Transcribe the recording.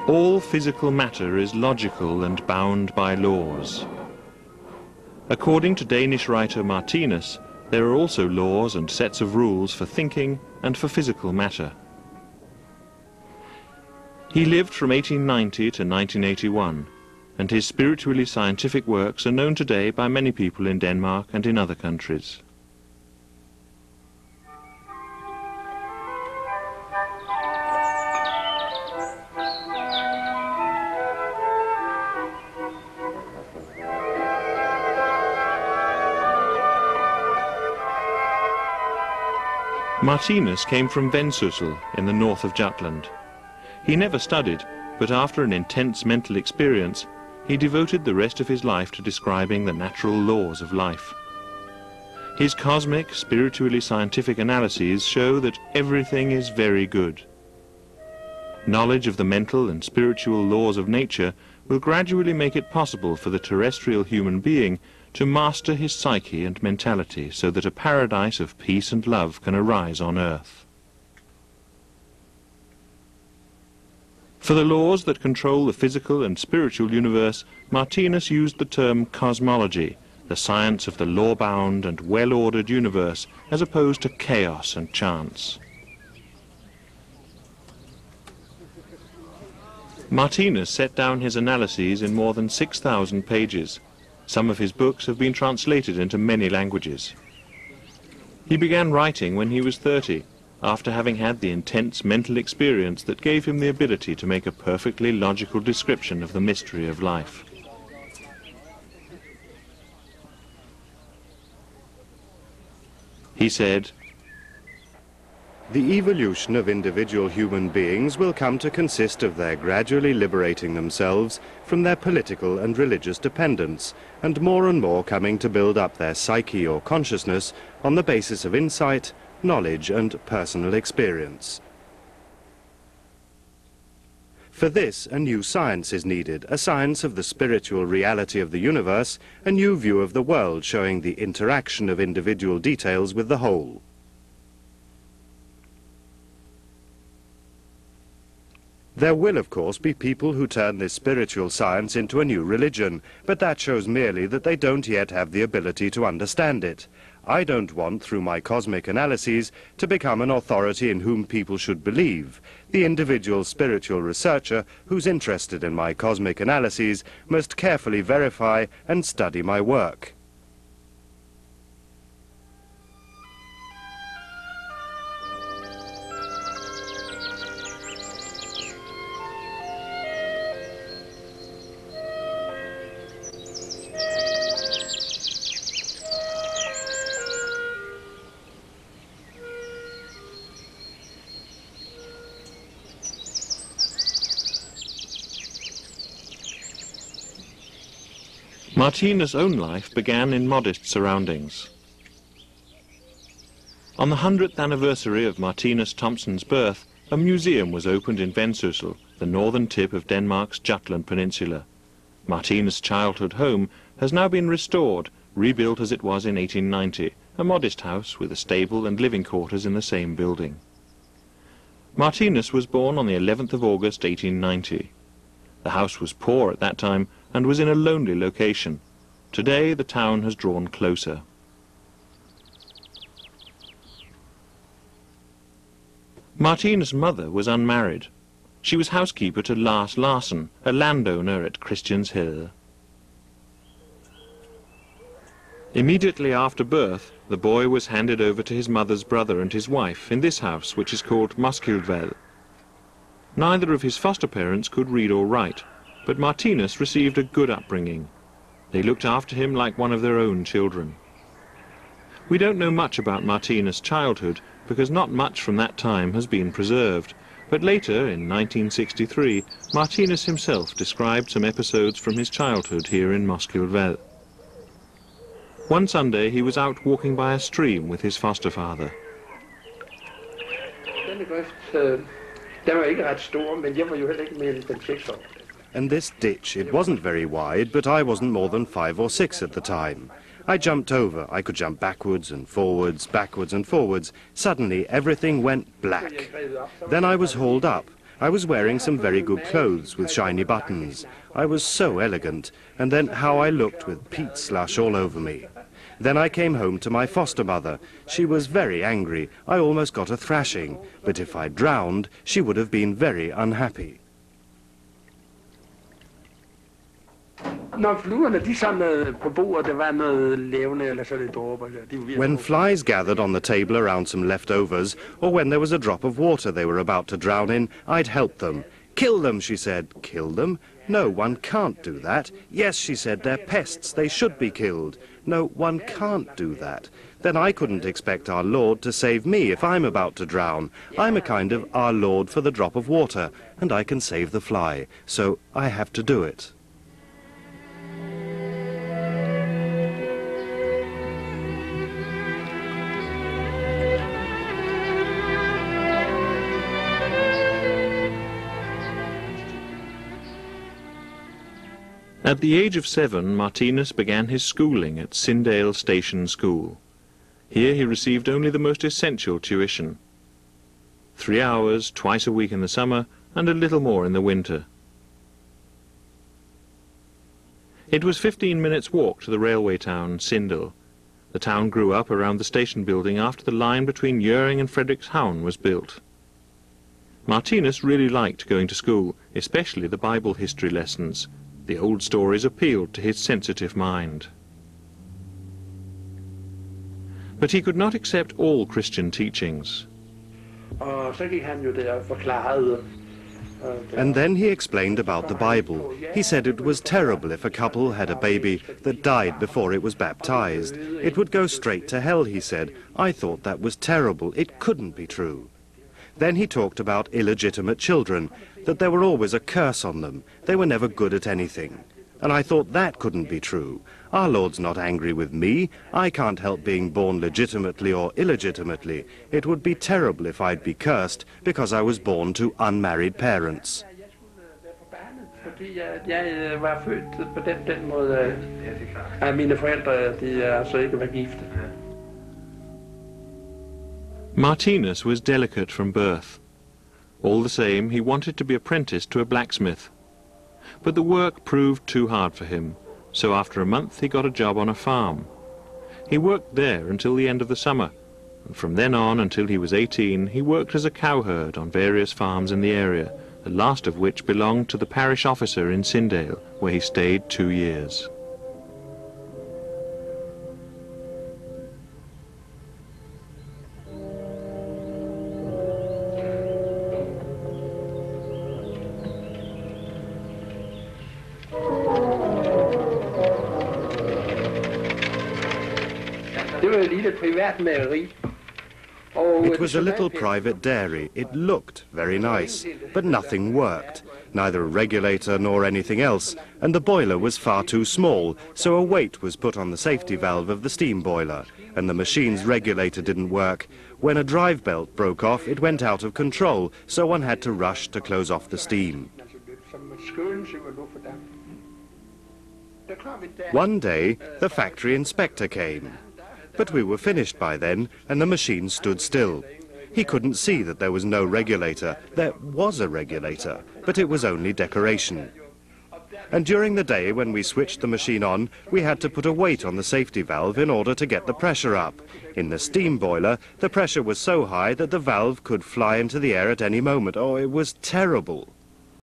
All physical matter is logical and bound by laws. According to Danish writer Martinus, there are also laws and sets of rules for thinking and for physical matter. He lived from 1890 to 1981, and his spiritually scientific works are known today by many people in Denmark and in other countries. Martinus came from Vendsyssel in the north of Jutland. He never studied, but after an intense mental experience, he devoted the rest of his life to describing the natural laws of life. His cosmic, spiritually scientific analyses show that everything is very good. Knowledge of the mental and spiritual laws of nature will gradually make it possible for the terrestrial human being to master his psyche and mentality so that a paradise of peace and love can arise on earth. For the laws that control the physical and spiritual universe, Martinus used the term cosmology, the science of the law-bound and well-ordered universe, as opposed to chaos and chance. Martinus set down his analyses in more than 6,000 pages. Some of his books have been translated into many languages. He began writing when he was 30, after having had the intense mental experience that gave him the ability to make a perfectly logical description of the mystery of life. He said, "The evolution of individual human beings will come to consist of their gradually liberating themselves from their political and religious dependence, and more coming to build up their psyche or consciousness on the basis of insight, knowledge and personal experience. For this, a new science is needed, a science of the spiritual reality of the universe, a new view of the world showing the interaction of individual details with the whole. There will, of course, be people who turn this spiritual science into a new religion, but that shows merely that they don't yet have the ability to understand it. I don't want, through my cosmic analyses, to become an authority in whom people should believe. The individual spiritual researcher who's interested in my cosmic analyses must carefully verify and study my work." Martinus' own life began in modest surroundings. On the 100th anniversary of Martinus Thompson's birth, a museum was opened in Vendsyssel, the northern tip of Denmark's Jutland Peninsula. Martinus' childhood home has now been restored, rebuilt as it was in 1890, a modest house with a stable and living quarters in the same building. Martinus was born on the 11th of August 1890. The house was poor at that time and was in a lonely location. Today the town has drawn closer. Martinus' mother was unmarried. She was housekeeper to Lars Larsen, a landowner at Christianshed. Immediately after birth, the boy was handed over to his mother's brother and his wife in this house, which is called Moskildvad. Neither of his foster parents could read or write, but Martinus received a good upbringing. They looked after him like one of their own children. We don't know much about Martinus' childhood, because not much from that time has been preserved, but later, in 1963, Martinus himself described some episodes from his childhood here in Moskildvad. One Sunday he was out walking by a stream with his foster father. And this ditch, it wasn't very wide, but I wasn't more than 5 or 6 at the time. I jumped over. I could jump backwards and forwards. Suddenly everything went black. Then I was hauled up. I was wearing some very good clothes with shiny buttons. I was so elegant, and then how I looked with peat slush all over me. Then I came home to my foster mother. She was very angry. I almost got a thrashing, but if I drowned, she would have been very unhappy. When flies gathered on the table around some leftovers, or when there was a drop of water they were about to drown in, I'd help them. Kill them, she said. Kill them? No, one can't do that. Yes, she said, they're pests, they should be killed. No, one can't do that. Then I couldn't expect our Lord to save me if I'm about to drown. I'm a kind of our Lord for the drop of water, and I can save the fly, so I have to do it. At the age of 7, Martinus began his schooling at Sindale Station School. Here he received only the most essential tuition. 3 hours twice a week in the summer and a little more in the winter. It was 15 minutes' walk to the railway town, Sindal. The town grew up around the station building after the line between Jøring and Frederikshavn was built. Martinus really liked going to school, especially the Bible history lessons. The old stories appealed to his sensitive mind. But he could not accept all Christian teachings. And then he explained about the Bible. He said it was terrible if a couple had a baby that died before it was baptized. It would go straight to hell, he said. I thought that was terrible. It couldn't be true. Then he talked about illegitimate children, that there were always a curse on them. They were never good at anything. And I thought that couldn't be true. Our Lord's not angry with me. I can't help being born legitimately or illegitimately. It would be terrible if I'd be cursed because I was born to unmarried parents. Martinus was delicate from birth. All the same, he wanted to be apprenticed to a blacksmith. But the work proved too hard for him, so after a month he got a job on a farm. He worked there until the end of the summer, and from then on until he was 18 he worked as a cowherd on various farms in the area, the last of which belonged to the parish officer in Sindale, where he stayed 2 years. It was a little private dairy. It looked very nice, but nothing worked, neither a regulator nor anything else, and the boiler was far too small, so a weight was put on the safety valve of the steam boiler, and the machine's regulator didn't work. When a drive belt broke off, it went out of control, so one had to rush to close off the steam. One day, the factory inspector came. But we were finished by then, and the machine stood still. He couldn't see that there was no regulator. There was a regulator, but it was only decoration. And during the day, when we switched the machine on, we had to put a weight on the safety valve in order to get the pressure up. In the steam boiler, the pressure was so high that the valve could fly into the air at any moment. Oh, it was terrible.